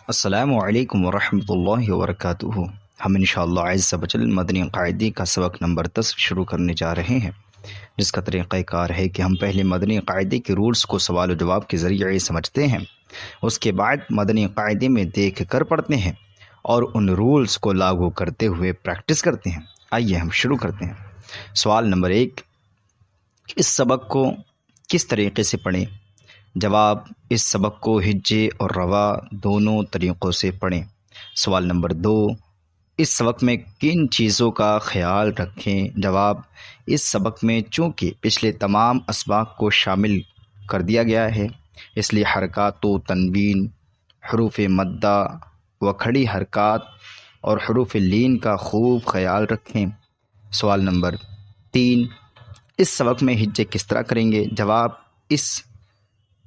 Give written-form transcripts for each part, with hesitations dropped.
السلام علیکم ورحمۃ اللہ وبرکاتہ۔ ہم انشاءاللہ عز و جل مدنی قاعدے کا سبق نمبر 10 شروع کرنے جا رہے ہیں، جس کا طریقہ کار ہے کہ ہم پہلے مدنی قاعدے کے رولز کو سوال و جواب کے ذریعے سمجھتے ہیں، اس کے بعد مدنی قاعدے میں دیکھ کر پڑھتے ہیں اور ان رولز کو لاگو کرتے ہوئے پریکٹس کرتے ہیں۔ آئیے ہم شروع کرتے ہیں۔ سوال نمبر 1، اس سبق کو کس طریقے سے پڑھیں؟ جواب، اس سبق کو ہجے اور روا دونوں طریقوں سے پڑھیں۔ سوال نمبر 2، اس سبق میں کن چیزوں کا خیال رکھیں؟ جواب، اس سبق میں چونکہ پچھلے تمام اسباق کو شامل کر دیا گیا ہے، اس لیے حرکات و تنوین، حروف مدہ و کھڑی حرکات اور حروف لین کا خوب خیال رکھیں۔ سوال نمبر 3، اس سبق میں ہجے کس طرح کریں گے؟ جواب، اس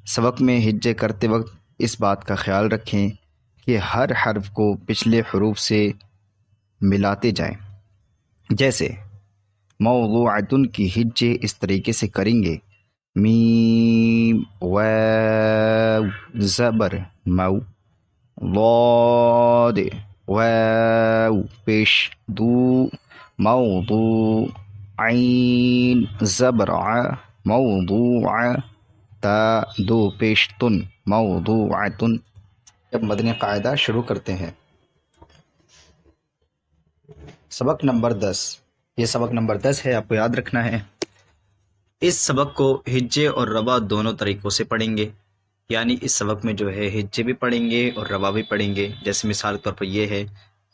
سبق میں ہجے کرتے وقت اس بات کا خیال رکھیں کہ ہر حرف کو پچھلے حروف سے ملاتے جائیں۔ جیسے موضوعتن کی ہجے اس طریقے سے کریں گے: میم واو زبر مو، ضاد واو پیش دو، موضوع، عین زبر ع، موضوع، تا دو پیش تن، موضوعتن۔ اب مدنی قاعدہ شروع کرتے ہیں۔ سبق نمبر 10، یہ سبق نمبر 10 ہے، آپ کو یاد رکھنا ہے۔ اس سبق کو ہجے اور روا دونوں طریقوں سے پڑھیں گے، یعنی اس سبق میں جو ہے ہجے بھی پڑھیں گے اور روا بھی پڑھیں گے۔ جیسے مثال کے طور پر یہ ہے،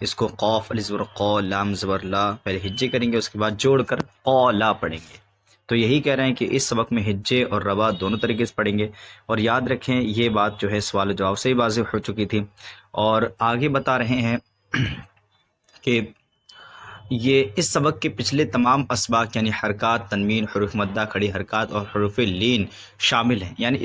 اس کو قاف الف زبر قو، لام زبر لا، پہلے ہجے کریں گے، اس کے بعد جوڑ کر قولا پڑھیں گے۔ تو یہی کہہ رہے ہیں کہ اس سبق میں ہجے اور روا دونوں طریقے سے پڑھیں گے۔ اور یاد رکھیں یہ بات جو ہے سوال و جواب سے ہی واضح ہو چکی تھی، اور آگے بتا رہے ہیں کہ یہ اس سبق کے پچھلے تمام اسباق یعنی حرکات، تنوین، حروف مدہ، کھڑی حرکات اور حروف لین شامل ہیں۔ یعنی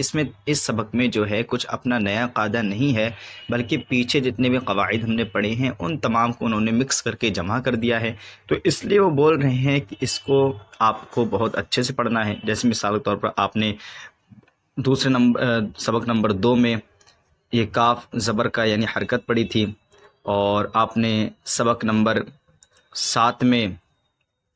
اس سبق میں جو ہے کچھ اپنا نیا قاعدہ نہیں ہے، بلکہ پیچھے جتنے بھی قواعد ہم نے پڑھے ہیں ان تمام کو انہوں نے مکس کر کے جمع کر دیا ہے۔ تو اس لیے وہ بول رہے ہیں کہ اس کو آپ کو بہت اچھے سے پڑھنا ہے۔ جیسے مثال کے طور پر آپ نے دوسرے سبق نمبر 2 میں یہ کاف زبر کا یعنی حرکت پڑھی تھی، اور آپ نے سبق نمبر 7 میں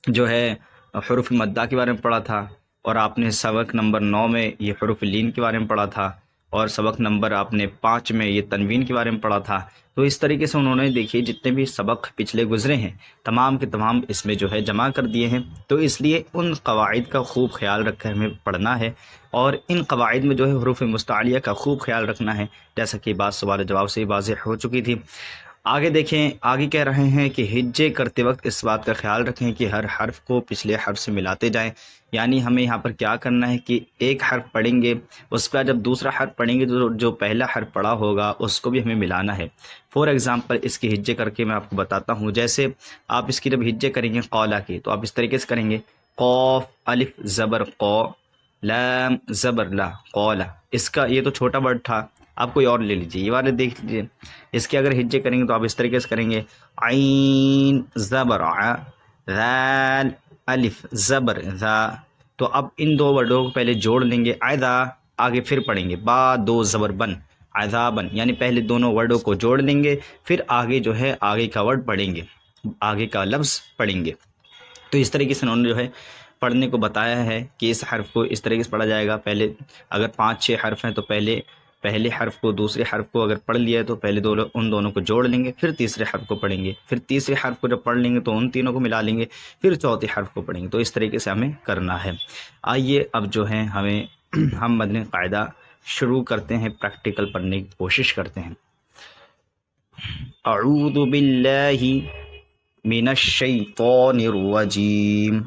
جو ہے حروف مدہ کے بارے میں پڑھا تھا، اور آپ نے سبق نمبر 9 میں یہ حروف لین کے بارے میں پڑھا تھا، اور سبق نمبر آپ نے 5 میں یہ تنوین کے بارے میں پڑھا تھا۔ تو اس طریقے سے انہوں نے دیکھیے جتنے بھی سبق پچھلے گزرے ہیں تمام کے تمام اس میں جو ہے جمع کر دیے ہیں۔ تو اس لیے ان قواعد کا خوب خیال رکھ کر ہمیں پڑھنا ہے، اور ان قواعد میں جو ہے حروف مستعلیہ کا خوب خیال رکھنا ہے، جیسا کہ بات سوال جواب سے ہی واضح ہو چکی تھی۔ آگے دیکھیں، آگے کہہ رہے ہیں کہ ہجے کرتے وقت اس بات کا خیال رکھیں کہ ہر حرف کو پچھلے حرف سے ملاتے جائیں۔ یعنی ہمیں یہاں پر کیا کرنا ہے کہ ایک حرف پڑھیں گے، اس کا جب دوسرا حرف پڑھیں گے تو جو پہلا حرف پڑھا ہوگا اس کو بھی ہمیں ملانا ہے۔ فور ایگزامپل اس کی ہجے کر کے میں آپ کو بتاتا ہوں۔ جیسے آپ اس کی جب ہجے کریں گے قولا کی، تو آپ اس طریقے سے کریں گے: قوف الف زبر قو، لام زبر لا، قولا۔ اس کا یہ تو چھوٹا ورڈ تھا، آپ کوئی اور لے لیجیے، یہ والے دیکھ لیجیے۔ اس کے اگر ہجے کریں گے تو آپ اس طریقے سے کریں گے: عین زبر ع، ذال الف زبر ذا۔ تو اب ان دو ورڈوں کو پہلے جوڑ لیں گے، عذا، آگے پھر پڑھیں گے با دو زبر بن، عذابن، یعنی پہلے دونوں ورڈوں کو جوڑ لیں گے، پھر آگے جو ہے آگے کا ورڈ پڑھیں گے، آگے کا لفظ پڑھیں گے۔ تو اس طریقے سے انہوں نے جو ہے پڑھنے کو بتایا ہے کہ اس حرف کو اس طریقے سے پڑھا جائے گا۔ پہلے اگر 5-6 حرف ہیں تو پہلے حرف کو دوسرے حرف کو اگر پڑھ لیا ہے تو پہلے ان دونوں کو جوڑ لیں گے، پھر تیسرے حرف کو پڑھیں گے، پھر تیسرے حرف کو جب پڑھ لیں گے تو ان تینوں کو ملا لیں گے، پھر چوتھے حرف کو پڑھیں گے۔ تو اس طریقے سے ہمیں کرنا ہے۔ آئیے اب جو ہے ہم مدنی قاعدہ شروع کرتے ہیں، پریکٹیکل پڑھنے کی کوشش کرتے ہیں۔ اعوذ باللہ من الشیطان الرجیم،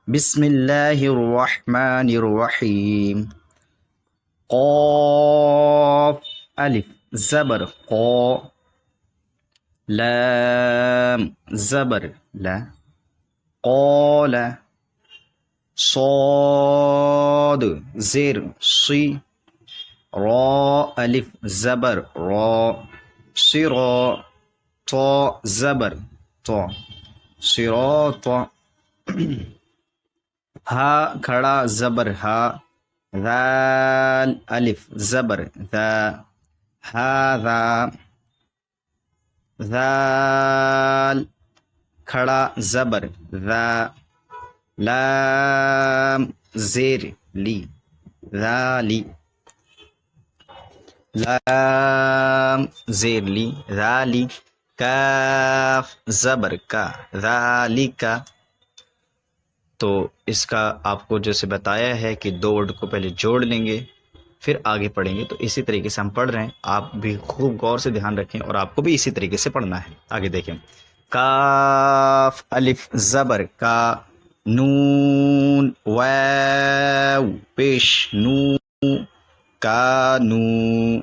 بسم اللہ الرحمن الرحیم۔ قاف الف زبر قو، لام زبر لا، قال، صاد زیر صی، را الف زبر را، صرا، تا زبر تا، صراط، ہا کھڑا زبر ہا، ذال الف زبر ذا، هذا. ذال کھڑا زبر ذا. لام زیر لی ذالی. لام زیر لی ذالی. کاف زبر کا ذالکا. تو اس کا آپ کو جیسے بتایا ہے کہ دو ورڈ کو پہلے جوڑ لیں گے پھر آگے پڑھیں گے، تو اسی طریقے سے ہم پڑھ رہے ہیں، آپ بھی خوب غور سے دھیان رکھیں اور آپ کو بھی اسی طریقے سے پڑھنا ہے۔ آگے دیکھیں، کاف الف زبر کا، نون واو پیش نو کانو.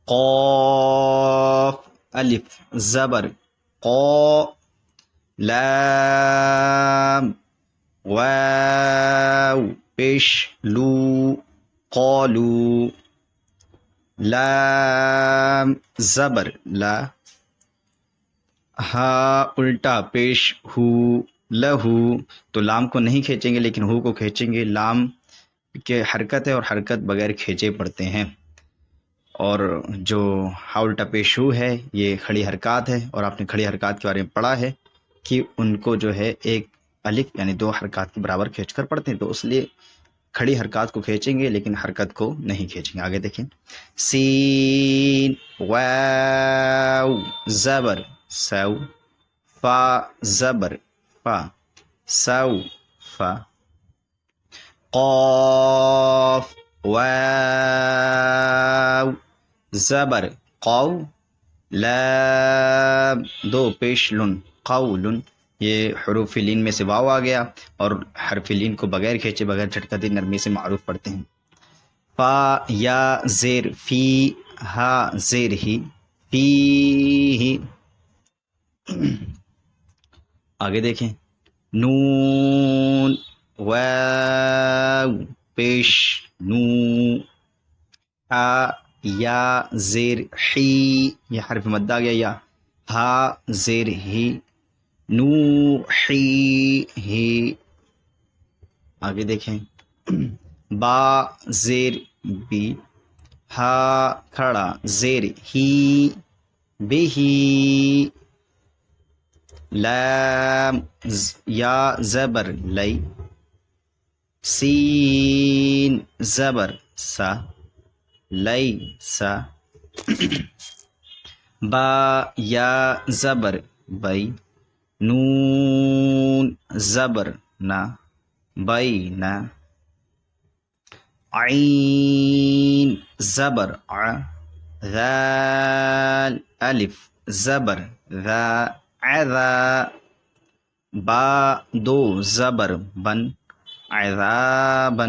قاف الف زبر قا، لام واو پیش لو قالو. لام زبر لا، ہا الٹا پیش ہو لہو. تو لام کو نہیں کھینچیں گے لیکن ہو کو کھینچیں گے۔ لام کے حرکت ہے اور حرکت بغیر کھینچے پڑتے ہیں، اور جو ہا الٹا پیش ہو ہے یہ کھڑی حرکات ہے، اور آپ نے کھڑی حرکات کے بارے میں پڑھا ہے کہ ان کو جو ہے ایک الف یعنی دو حرکات کے برابر کھینچ کر پڑھتے ہیں، تو اس لیے کھڑی حرکات کو کھینچیں گے لیکن حرکت کو نہیں کھینچیں گے۔ آگے دیکھیں، سین واو زبر سو، فا زبر فا سو فا. قاف واو زبر قو، لام دو پیش لن قول. یہ حروف لین میں سے واو آ گیا، اور حرف لین کو بغیر کھینچے بغیر جھٹکا دی نرمی سے معروف پڑھتے ہیں۔ فا یا زیر فی، ہا زیر ہی فی ہی. آگے دیکھیں، نون واو پیش نو، ہا یا زیر حی، یہ حرف مد آ گیا یا، ہا زیر ہی نو حی ہی. آگے دیکھیں، با زیر بی، ہا کھڑا زیر ہی بہی. لام یا زبر لئی، سین زبر سا لئی سا. با یا زبر بئی، نون زبر نا بئی نا. عین زبر ع، ذال الف زبر ذا عذا. با دو زبر بن عذابا.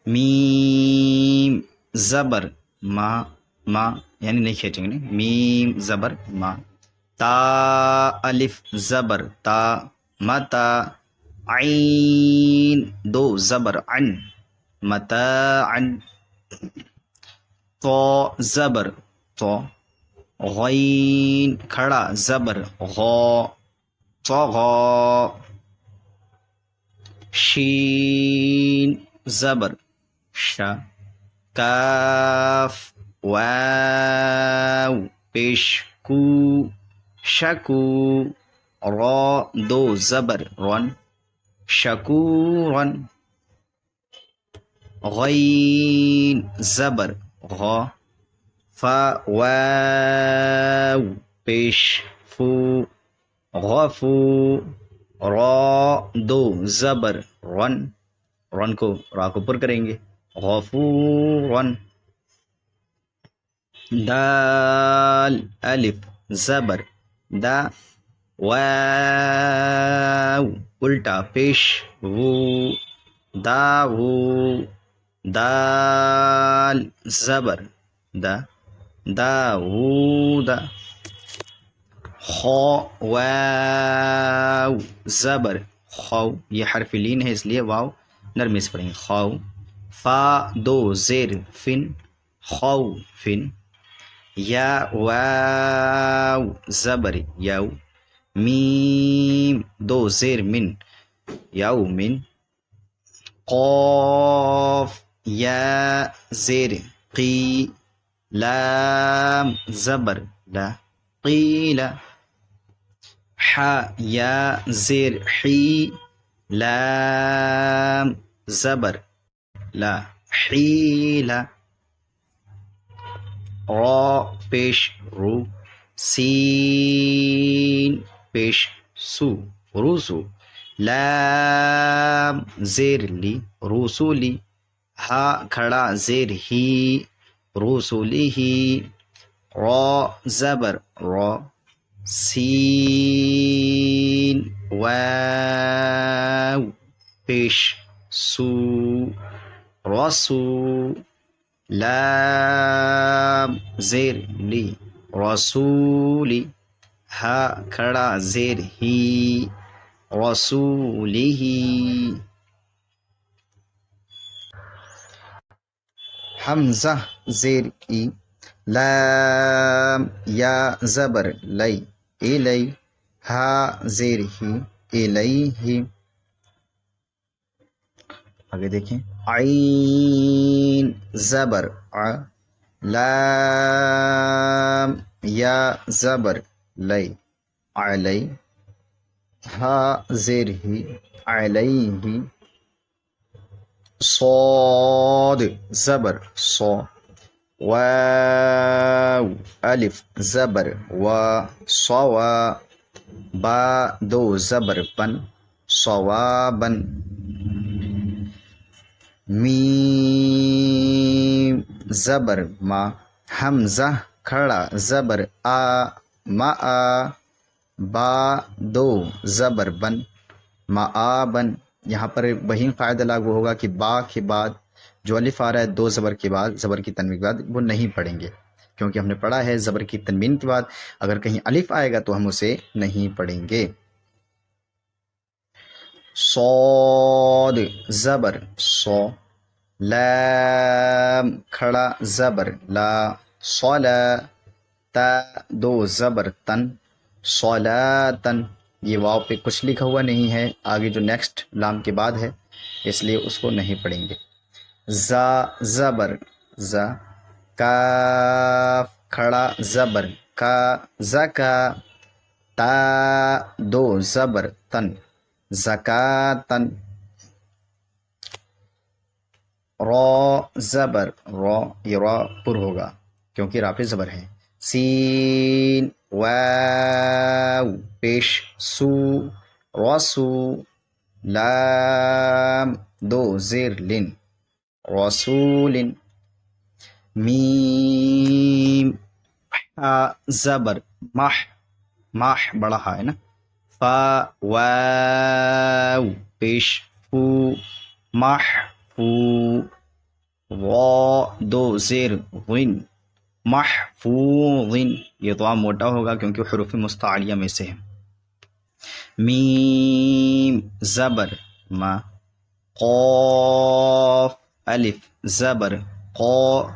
میم زبر ما، ما یعنی نہیں کھینچیں گے، میم زبر ما. تا الف زبر تا متا. عین دو زبر عن متاعا. تو زبر تو، غین کھڑا زبر غو طغى. شین زبر شا، کاف واو پیش کو شکو. را دو زبر رن شکورن. غین زبر غا، فا واو پیش فو غفو. را دو زبر رن، رن کو را کو پر کریں گے غفورن. دال الف زبر دا، واو الٹا پیش وو داوو. دال زبر دا داوود. خو واو زبر خو، یہ حرف لین ہے اس لیے واو نرمی سے پڑھیں گے خو. فا دو زیر فن خو فن. یا واو زبر یو، میم دو زیر من یو من. قاف یا زیر قی، لام زبر لا، قیل، ح یا زیر حی، لام زبر لا، حیل، را پیش رو، سین پیش سو، روسو، لام زیر لی، رسولی، ہا کھڑا زیر ہی، رسولی ہی، را زبر را، سین واو پیش سو، رسو، لام زیر لی، رسولی، ہا کھڑا زیر ہی، رسولی ہی، حمزہ زیر ای، لام یا زبر لئی، الی، ہا زیر ہی، الیہ، آگے دیکھیں، عین زبر ع، لام یا زبر لئی، علی، ہا زیر ہی، علیہ، صاد زبر صو، واو الف زبر و، صوا، با دو زبر بن، صوابن، میم زبر ما، حمزہ کھڑا زبر آ، ما آ، با دو زبر بن، معابن، یہاں پر وہی قاعدہ لاگو ہوگا کہ با کے بعد جو الف آ رہا ہے دو زبر کے بعد، زبر کی تنوین کے بعد، وہ نہیں پڑھیں گے، کیونکہ ہم نے پڑھا ہے زبر کی تنوین کے بعد اگر کہیں الف آئے گا تو ہم اسے نہیں پڑھیں گے۔ صاد زبر صو، لام کھڑا زبر لا، صلا، تا دو زبر تن، صلاتن، یہ واو پہ کچھ لکھا ہوا نہیں ہے، آگے جو نیکسٹ لام کے بعد ہے اس لیے اس کو نہیں پڑھیں گے۔ زا زبر زا، کاف کھڑا زبر کا، زکا، تا دو زبر تن، زکاتن، را زبر را، یہ را پر ہوگا کیونکہ را پہ زبر ہے، سین واو پیش سو، رسو، لام دو زیر لن، رسول، میم ہا زبر مح، مح بڑا ہا ہے نا، فا واو پیش فو، محفو، وا دو زیر غن، محفوظ، یہ تو موٹا ہوگا کیونکہ حروف مستعلیہ میں سے ہے۔ میم زبر ما، قاف الف زبر قا،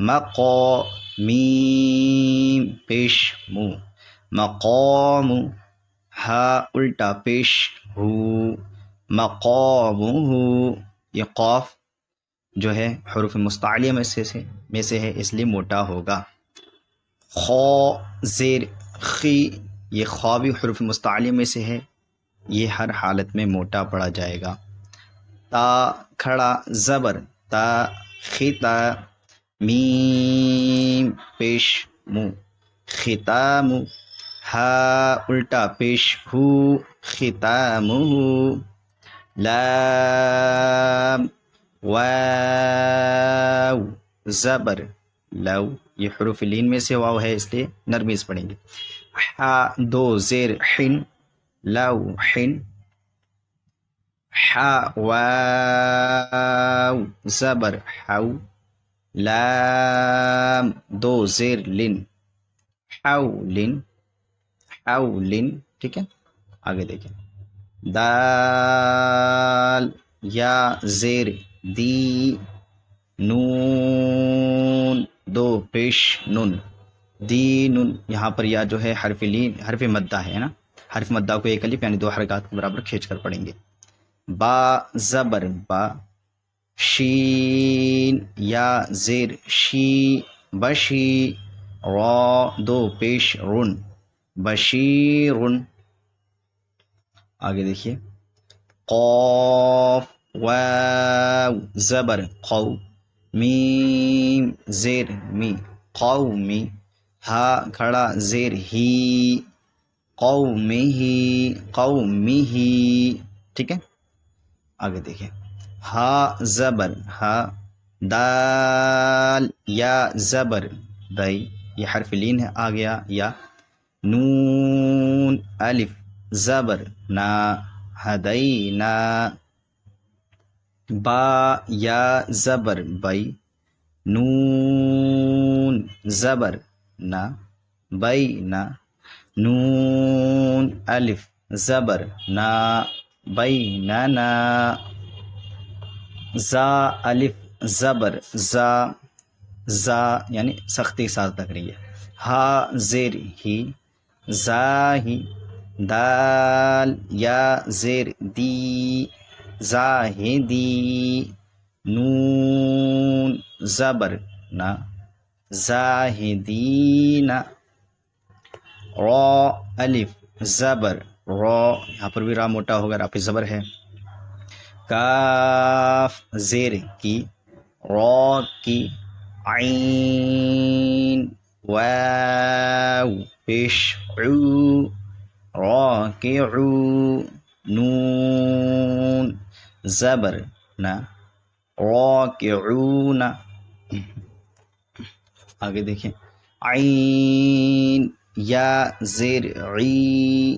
مقا، میم پیش مو، مقام، ہا الٹا پیش ہو، مقامہ، یہ قاف جو ہے حروف مستعلیہ میں سے ہے اس لیے موٹا ہوگا۔ خا زیر خی، یہ خا بھی حروف مستعلیہ میں سے ہے، یہ ہر حالت میں موٹا پڑا جائے گا۔ تا کھڑا زبر تا، خطا، میم پیش مو، ختام، ہا الٹا پیش ہو، ختامہ، لام واو زبر لو، یہ حروف لین میں سے واو ہے اس لیے نرمی سے پڑھیں گے۔ ہا دو زیر حن، لو حن، ہا واو زبر حو، لام دو زیر لن، حولن، حولن، ٹھیک ہے، آگے دیکھیں، دال یا زیر دی، نون دو پیش نن، دین، یہاں پر یا جو ہے حرف لین، حرف مدہ ہے نا، حرف مدہ کو ایک الف یعنی دو حرکات کے برابر کھینچ کر پڑھیں گے۔ با زبر با، شین یا زیر شی بشی را دو پیش رن بشیرن. آگے دیکھیے قاف واو زبر قو میم زیر می قومی ہا کھڑا زیر ہی قومہی قومہی. ٹھیک ہے آگے دیکھیں ہا زبر ہا دال یا زبر دئی یہ حرف لین ہے آ گیا یا. نون الف زبر نا ہدینا با یا زبر بئی نون زبر نا بئی نا نون الف زبر نا بیننا زا الف زبر زا زا یعنی سختی کے ساتھ لگ رہی ہے. ہا زیر ہی زاہی دال یا زیر دی زاہدی نون زبر نا زاہدین را الف زبر را یہاں پر بھی را موٹا ہوگا را پہ زبر ہے. کاف زیر کی را کی عین واو پیش عو راکعو نون زبر نا راکعون. آگے دیکھیں عین یا زیر عی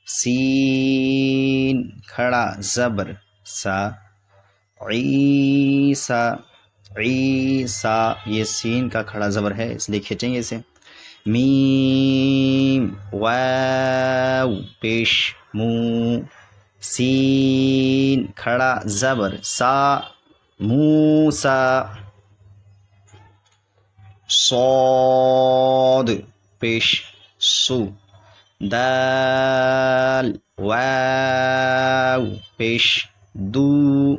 سین کھڑا زبر سا عیسا عیسا یہ سین کا کھڑا زبر ہے اس لیے کھینچیں گے اسے. میم واو پیش مو سین کھڑا زبر سا موسا صاد پیش سو دال واو پیش دو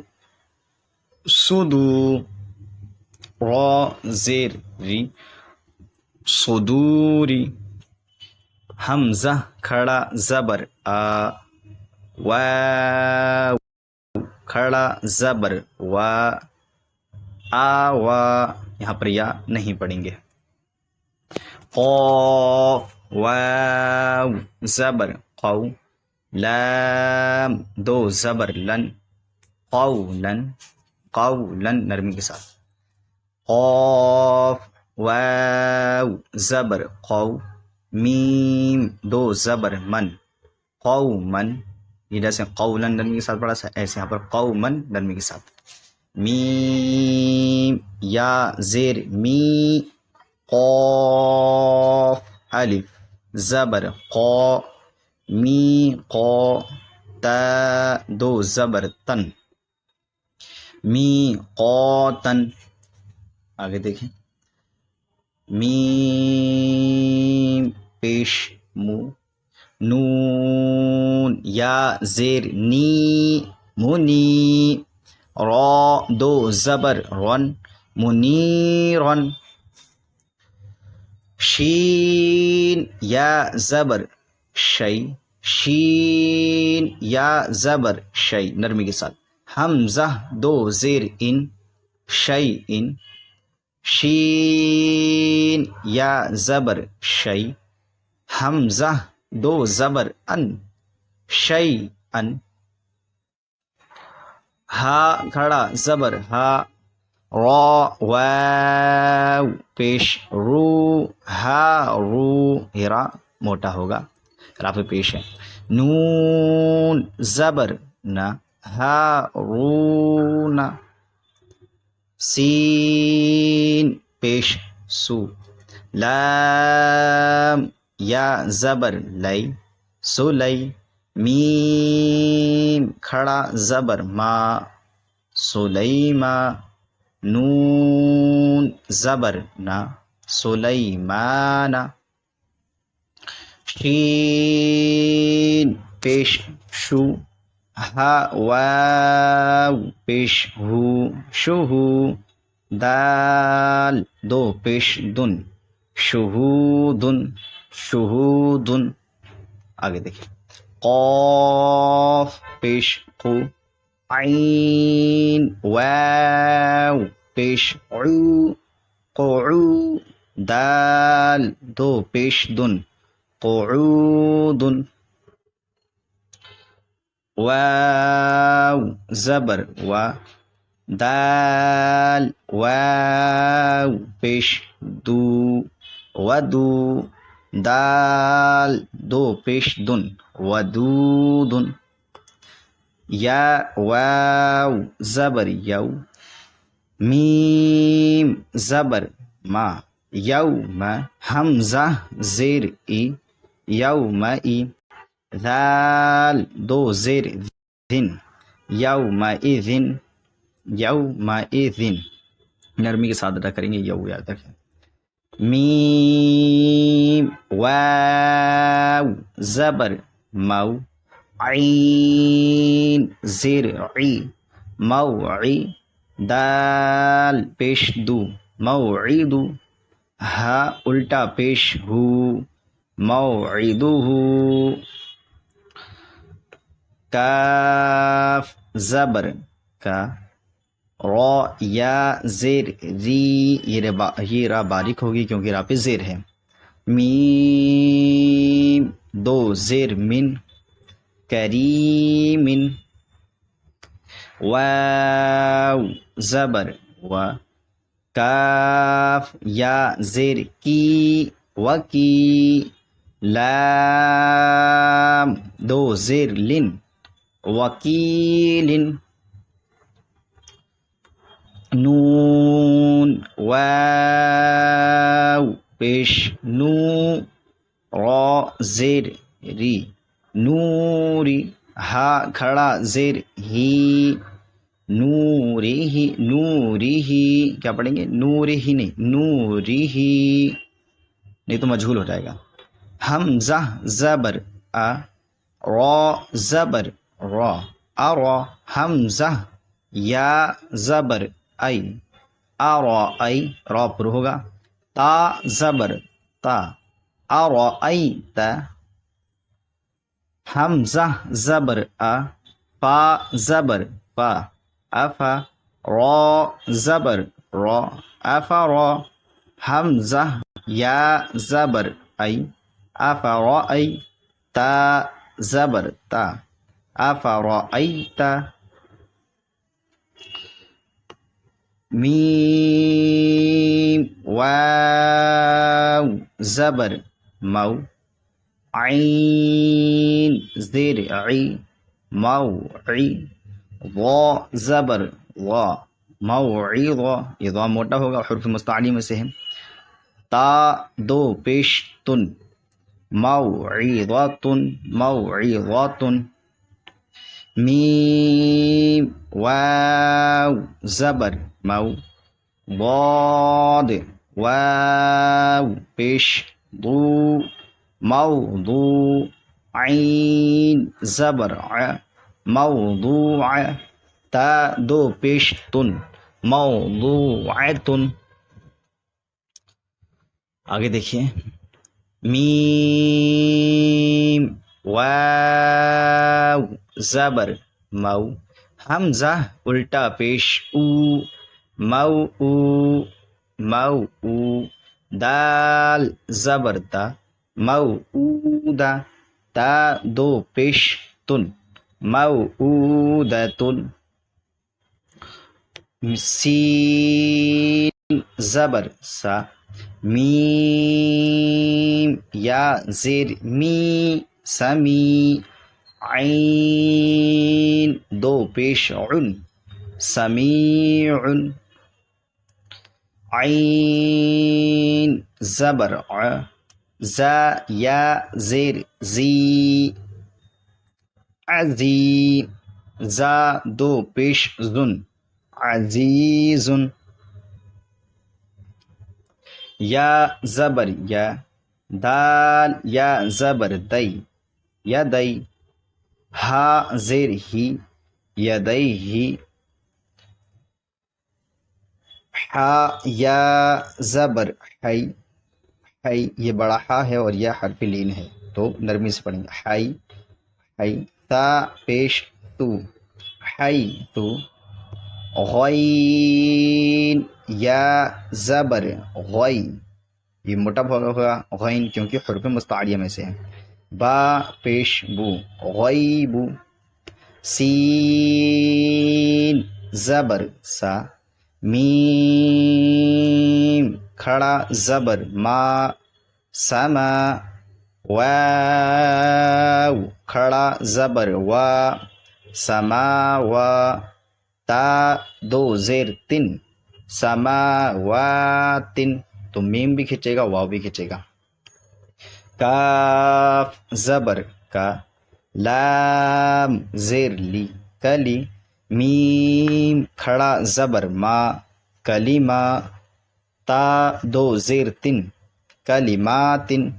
سدو را زیر ری صدوری حمزہ کھڑا زبر آ واو کھڑا زبر وا آوا یہاں پر یا نہیں پڑھیں گے. قاف واو زبر قو لام دو زبر لن قولن قولن نرمی کے ساتھ. قاف واو زبر قو میم دو زبر من قومن یہ جیسے قولن نرمی کے ساتھ پڑھا ایسے یہاں پر قومن نرمی کے ساتھ. میم یا زیر می قاف الف زبر قا می قا تا دو زبر تن می قاتن. آگے دیکھیں میم پیش مو نون یا زیر نی منی را دو زبر رن منیرن شین یا زبر شی شین یا زبر شی نرمی کے ساتھ. حمزہ دو زیر ان شی ان شین یا زبر شی حمزہ دو زبر ان شی ان. ہا کھڑا زبر ہا را واو پیش رو ہا رو ہیرا موٹا ہوگا را پہ پیش ہے. نون زبر نا ہا رون سین پیش سو لام یا زبر لئی سلی میم کھڑا زبر ما سلیما نون زبر نا سلیمانا شین پیش شو ہا واو پیش ہو شہو دال دو پیش دن شہودن شہودن. آگے دیکھیں قاف پیش قو عین واو پیش عو قعو دال دو پیش دن قعود واو زبر و دال واو پیش دو ودو دال دو پیش دن ودودن یا واو زبر یو میم زبر ما یوم حمزہ زیر ای یوم ای ذال دو زیر ذن یوم اذن یوم اذن. نرمی کے ساتھ ادا کریں گے یو یاد رکھیں. میم واو زبر مو عین زیر عی موعی دال پیش دو موعیدو ہا الٹا پیش ہو موعدہ کاف زبر کا را یا زیر ری یہ را باریک ہوگی کیونکہ را پہ زیر ہے. میم دو زیر من کریم واو زبر و کاف یا زیر کی وکی لام دو زیر لن وکیل نون واو پیش نو را زیر ری نوری ہا کھڑا زیر ہی نوری ہی نوری ہی کیا پڑھیں گے نوری ہی نہیں تو مجہول ہو جائے گا. حمزہ زبر ا را زبر را ارا حمزہ یا زبر ای ارا ای را پر ہوگا تا زبر تا ارا ای تا حمزہ زبر ا فا زبر فا افا را زبر را افرا حمزہ یا زبر ای افرأی تا زبر تا افرأیت میم واو زبر مو عین زیر عی موعی ضا زبر ضا موعظ یہ ضا موٹا ہوگا حروف مستعلی میں سے ہے. تا دو پیش تن موعظۃ موعظۃ میم واو زبر مو ضاد واو پیش ضو موضوع عین زبر ع موضوع تا دو پیش تن موضوعۃ. آگے دیکھیے میم واو زبر مو حمزہ الٹا پیش او مو او مو او دال زبر تا مو او دا تا دو پیش تن مو او دا تن. سین زبر سا میم یا زیر می سمی عین دو پیش عن سمیع عین زبر ع زا یا زیر زی عزی زا دو پیش زن عزیز یا زبر یا دال یا زبر دی یا دی ہا زیر ہی یدیہ ہا یا زبر حی حی یہ بڑا ہا ہے اور یہ حرف لین ہے تو نرمی سے پڑھیں گے حی حی تا پیش تو حی تو غین یا زبر غی یہ موٹا ہوگا غین کیونکہ حروف مستعاریہ میں سے ہے با پیش بو غیبو سین زبر سا میم کھڑا زبر ما سما واو کھڑا زبر وا سماوا تا دو زیر تن سماواتن تو میم بھی کھنچے گا واو بھی کھنچے گا کاف زبر کا لام زیر لی کلی میم کھڑا زبر ما کلیما تا دو زیر تن کلماتن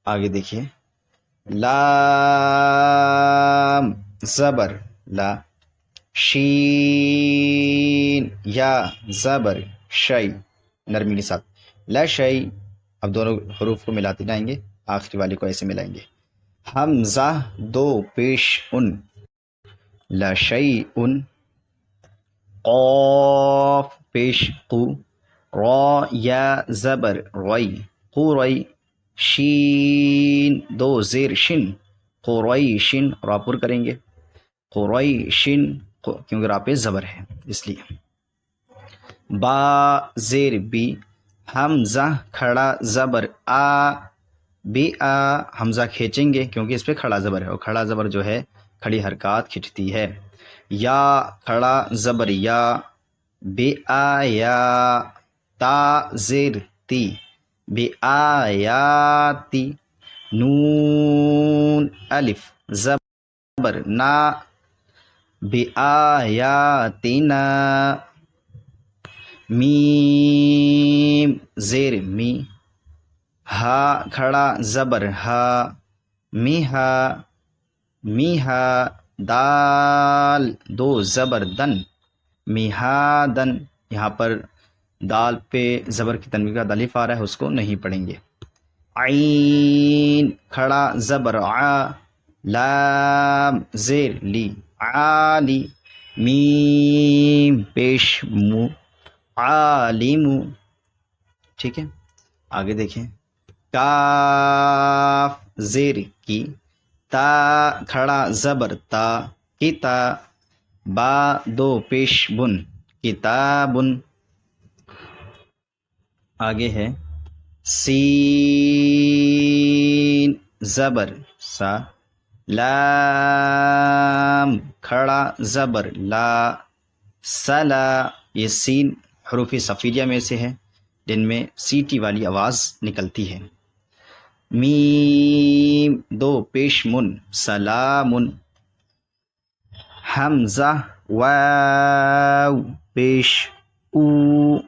آگے دیکھیے لام زبر لا شین یا زبر شی نرمی کے ساتھ لشی اب دونوں حروف کو ملاتے جائیں گے آخری والے کو ایسے ملائیں گے حمزہ دو پیش ان لشیء قاف پیش قو را یا زبر ری قوری شین دو زیر شن قریشن را پر کریں گے قریشن کیونکہ را پہ زبر ہے اس لیے با زیر بی حمزہ کھڑا زبر آ بی آ حمزہ کھینچیں گے کیونکہ اس پہ کھڑا زبر ہے اور کھڑا زبر جو ہے کھڑی حرکات کھینچتی ہے یا کھڑا زبر یا بی آیا تا زیر تی بی آیاتی نون الف زبر نا بی آیاتنا میم زیر می ہا کھڑا زبر ہا میہا میہا دال دو زبر دن میہادن یہاں پر دال پہ زبر کی تنوین کا الف آ رہا ہے اس کو نہیں پڑھیں گے عین کھڑا زبر آ لام زیر لی عالی میم پیش مو عالم ٹھیک ہے آگے دیکھیں کاف زیر کی تا کھڑا زبر تا کتا با دو پیش بن کتابن آگے ہے سین زبر سا لام کھڑا زبر لا سلا یہ سین حروف صفیریہ میں سے ہے جن میں سیٹی والی آواز نکلتی ہے میم دو پیش من سلامن حمزہ واو پیش او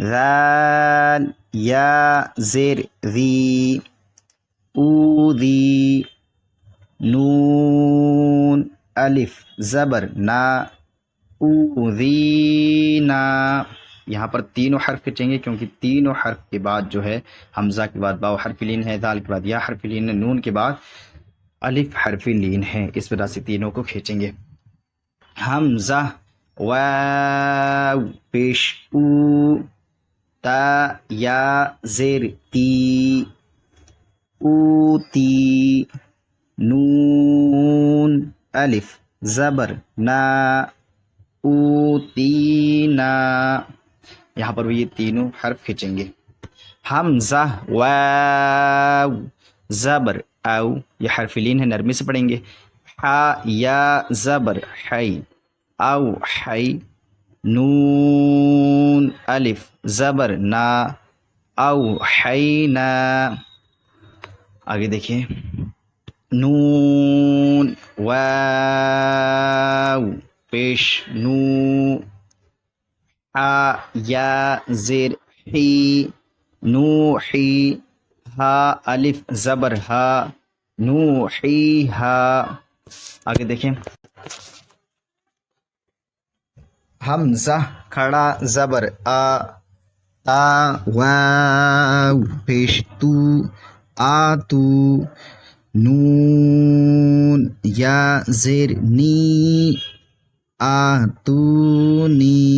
ذال یا زیر ذی اوذی نون الف زبر نا اوذینا یہاں پر تینوں حرف کھنچیں گے کیونکہ تینوں حرف کے بعد جو ہے حمزہ کے بعد باء حرف لین ہے دال کے بعد یا حرف لین ہے نون کے بعد الف حرف لین ہے اس وجہ سے تینوں کو کھینچیں گے حمزہ واو پیش او تا یا زیر تی اوتی نون الف زبر نا اوتینا یہاں پر بھی یہ تینوں حرف کھینچیں گے حمزہ واو زبر او یہ حرف لین ہے نرمی سے پڑھیں گے حا یا زبر حی او حی نون الف زبر نا او حینا آگے دیکھیے نون واو پیش نو یا زیر حی نوحی ہا الف زبر ہا نوحیہا. آگے دیکھیں. حمزہ کھڑا زبر آ تا واو پیش تو آتو. نون یا زیر نی آتونی.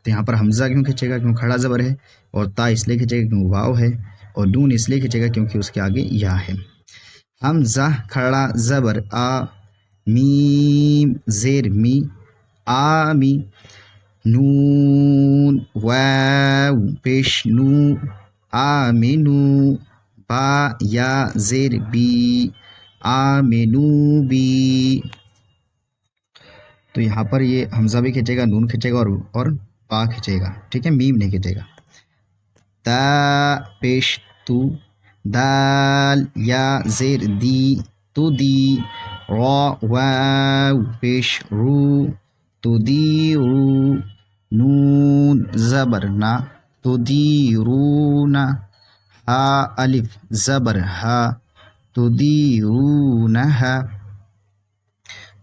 تو یہاں پر حمزہ کیوں کھینچے گا؟ کیوں کھڑا زبر ہے. اور تا اس لیے کھینچے گا کیوں واو ہے. اور نون اس لیے کھینچے گا کیونکہ اس کے آگے یا ہے. حمزہ کھڑا زبر آ میم زیر می آمی. نون واو پیش نو آمنو. با یا زیر بی آمنو بی. تو یہاں پر یہ حمزہ بھی کھینچے گا، نون کھینچے گا اور با کھینچے گا. ٹھیک ہے، میم نہیں کھینچے گا. تا پیش تو دال یا زیر دی تو دی. را واو پیش رو تو دی رو. نون زبر نا تو دی رونا. ہا الف زبر ہا تو دی رونہا.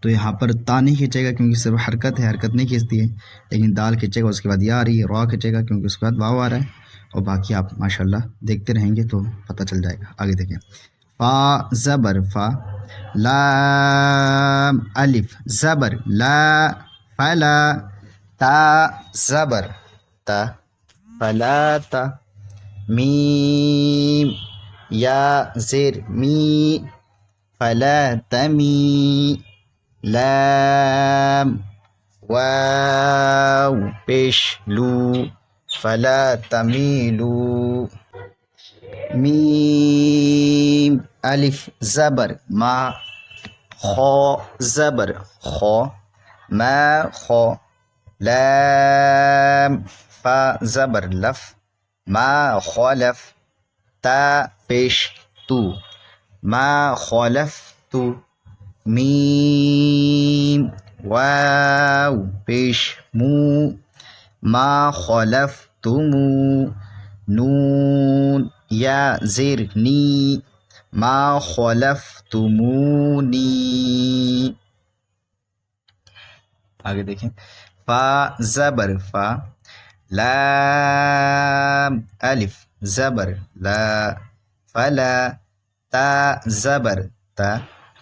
تو یہاں پر تا نہیں کھینچے گا کیونکہ صرف حرکت ہے، حرکت نہیں کھینچتی ہے. لیکن دال کھینچے گا، اس کے بعد یا آ رہی ہے. را کھینچے گا کیونکہ اس کے بعد واو آ رہا ہے. اور باقی آپ ماشاءاللہ دیکھتے رہیں گے تو پتہ چل جائے گا. آگے دیکھیں. فا زبر فا. لام الف زبر لا فلا. تا زبر تا فلا تا. میم یا زیر می فلا تمی. لام واو پیش لو فلا تمیلو. میم الف زبر ما خو زبر خو ما خو. لام فا زبر لف ما خلف. تا پیش تو ما خلف تو. میم واو پیش مو ما خلفتمو. نون یا زیر نی ما خلفتمونی. آگے دیکھیں. فا زبر فا. لام الف زبر لا فلا. تا زبر تا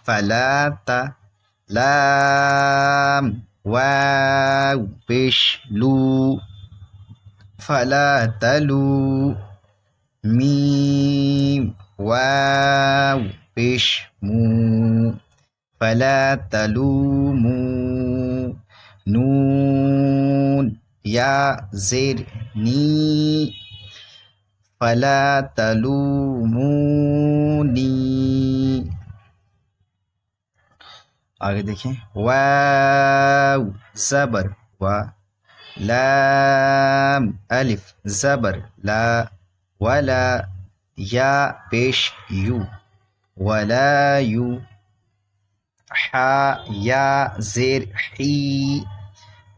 فلا تا. لام واو پیش لو فلا تلو. میم واو پیش مو فلا تلومو. نون یا زیر نی فلا تلومونی. آگے دیکھیں. واو زبر وا. لام الف زبر لا ولا. یا پیش یو ولا یو. حا یا زیر حی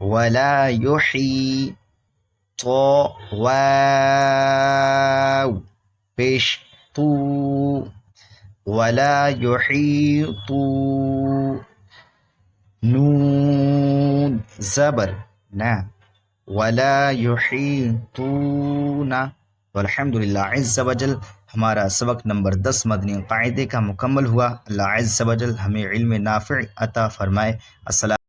ولا یحی. تو واو پیش تو ولا یحیطو. نون زبر نا ولا یحیطون. والحمدللہ عز وجل ہمارا سبق نمبر 10 مدنی قاعدے کا مکمل ہوا. اللہ عز وجل ہمیں علم نافع عطا فرمائے. السلام